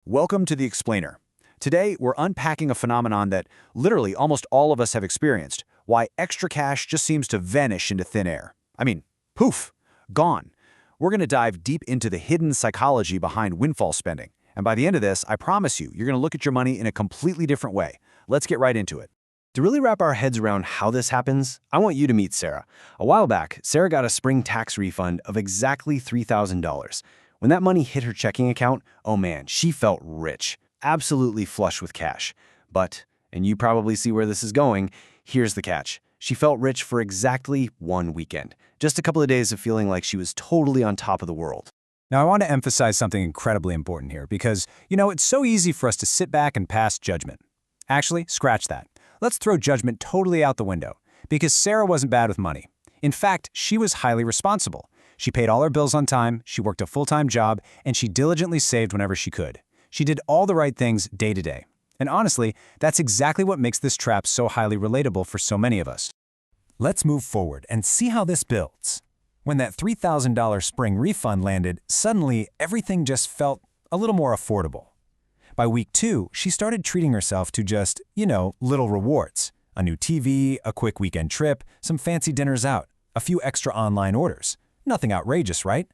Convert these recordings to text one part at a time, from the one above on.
Welcome to The Explainer. Today, we're unpacking a phenomenon that literally almost all of us have experienced, why extra cash just seems to vanish into thin air. I mean, poof, gone. We're going to dive deep into the hidden psychology behind windfall spending. And by the end of this, I promise you're going to look at your money in a completely different way. Let's get right into it. To really wrap our heads around how this happens, I want you to meet Sarah. A while back, Sarah got a spring tax refund of exactly $3,000. When that money hit her checking account, oh man, she felt rich, absolutely flush with cash. But, and you probably see where this is going, here's the catch. She felt rich for exactly one weekend. Just a couple of days of feeling like she was totally on top of the world. Now, I want to emphasize something incredibly important here because, it's so easy for us to sit back and pass judgment. Actually, scratch that. Let's throw judgment totally out the window because Sarah wasn't bad with money. In fact, she was highly responsible. She paid all her bills on time, she worked a full-time job, and she diligently saved whenever she could. She did all the right things day to day. And honestly, that's exactly what makes this trap so highly relatable for so many of us. Let's move forward and see how this builds. When that $3,000 spring refund landed, suddenly everything just felt a little more affordable. By week 2, she started treating herself to just, little rewards. A new TV, a quick weekend trip, some fancy dinners out, a few extra online orders. Nothing outrageous, right?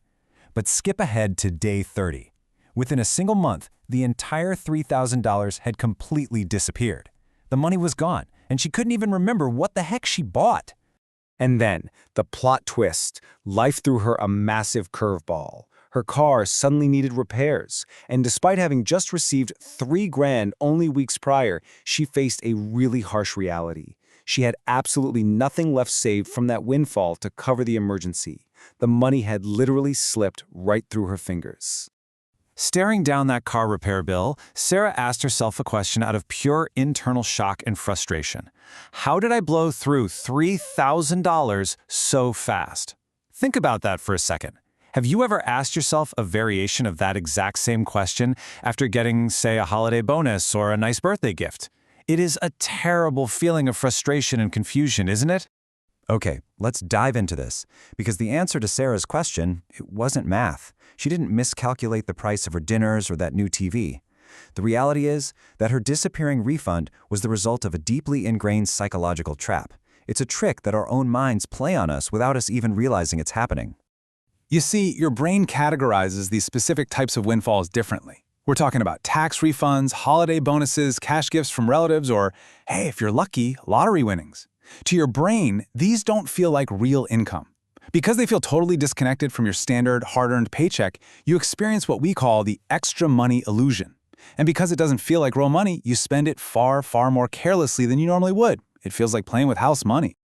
But skip ahead to day 30. Within a single month, the entire $3,000 had completely disappeared. The money was gone, and she couldn't even remember what the heck she bought. And then, the plot twist. Life threw her a massive curveball. Her car suddenly needed repairs, and despite having just received $3,000 only weeks prior, she faced a really harsh reality. She had absolutely nothing left saved from that windfall to cover the emergency. The money had literally slipped right through her fingers. Staring down that car repair bill, Sarah asked herself a question out of pure internal shock and frustration. How did I blow through $3,000 so fast? Think about that for a second. Have you ever asked yourself a variation of that exact same question after getting, say, a holiday bonus or a nice birthday gift? It is a terrible feeling of frustration and confusion, isn't it? Okay, let's dive into this, because the answer to Sarah's question, it wasn't math. She didn't miscalculate the price of her dinners or that new TV. The reality is that her disappearing refund was the result of a deeply ingrained psychological trap. It's a trick that our own minds play on us without us even realizing it's happening. You see, your brain categorizes these specific types of windfalls differently. We're talking about tax refunds, holiday bonuses, cash gifts from relatives, or, hey, if you're lucky, lottery winnings. To your brain, these don't feel like real income. Because they feel totally disconnected from your standard, hard-earned paycheck, you experience what we call the extra money illusion. And because it doesn't feel like real money, you spend it far, far more carelessly than you normally would. It feels like playing with house money.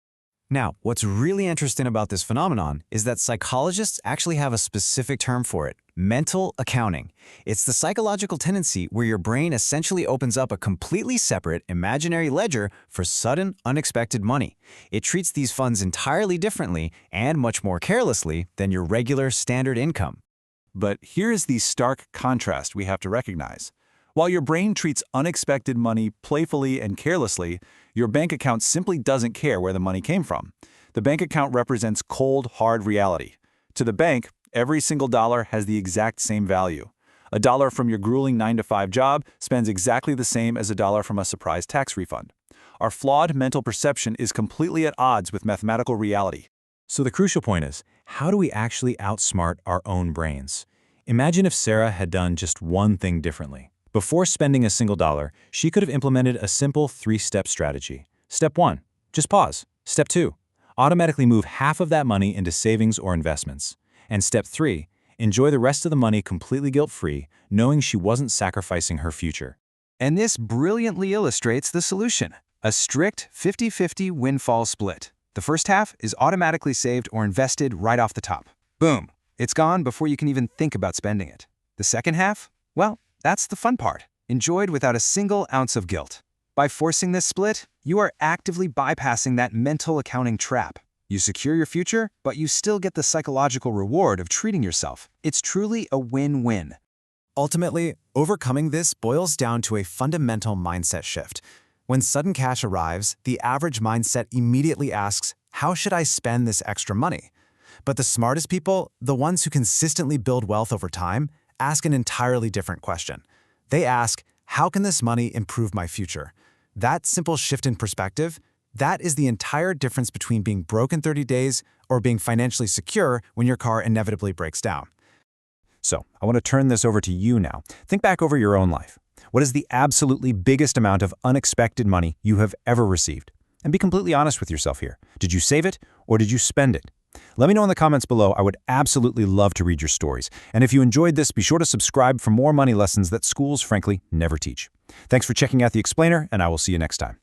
Now, what's really interesting about this phenomenon is that psychologists actually have a specific term for it: mental accounting. It's the psychological tendency where your brain essentially opens up a completely separate imaginary ledger for sudden, unexpected money. It treats these funds entirely differently and much more carelessly than your regular standard income. But here is the stark contrast we have to recognize. While your brain treats unexpected money playfully and carelessly, your bank account simply doesn't care where the money came from. The bank account represents cold, hard reality. To the bank, every single dollar has the exact same value. A dollar from your grueling 9-to-5 job spends exactly the same as a dollar from a surprise tax refund. Our flawed mental perception is completely at odds with mathematical reality. So the crucial point is, how do we actually outsmart our own brains? Imagine if Sarah had done just one thing differently. Before spending a single dollar, she could have implemented a simple 3-step strategy. Step 1, just pause. Step 2, automatically move half of that money into savings or investments. And Step 3, enjoy the rest of the money completely guilt-free, knowing she wasn't sacrificing her future. And this brilliantly illustrates the solution: a strict 50-50 windfall split. The first half is automatically saved or invested right off the top. Boom, it's gone before you can even think about spending it. The second half? Well, that's the fun part, enjoyed without a single ounce of guilt. By forcing this split, you are actively bypassing that mental accounting trap. You secure your future, but you still get the psychological reward of treating yourself. It's truly a win-win. Ultimately, overcoming this boils down to a fundamental mindset shift. When sudden cash arrives, the average mindset immediately asks, how should I spend this extra money? But the smartest people, the ones who consistently build wealth over time, ask an entirely different question. They ask, how can this money improve my future? That simple shift in perspective, that is the entire difference between being broke in 30 days or being financially secure when your car inevitably breaks down. So, I want to turn this over to you now. Think back over your own life. What is the absolutely biggest amount of unexpected money you have ever received? And be completely honest with yourself here. Did you save it or did you spend it? Let me know in the comments below. I would absolutely love to read your stories. And if you enjoyed this, be sure to subscribe for more money lessons that schools, frankly, never teach. Thanks for checking out The Explainer, and I will see you next time.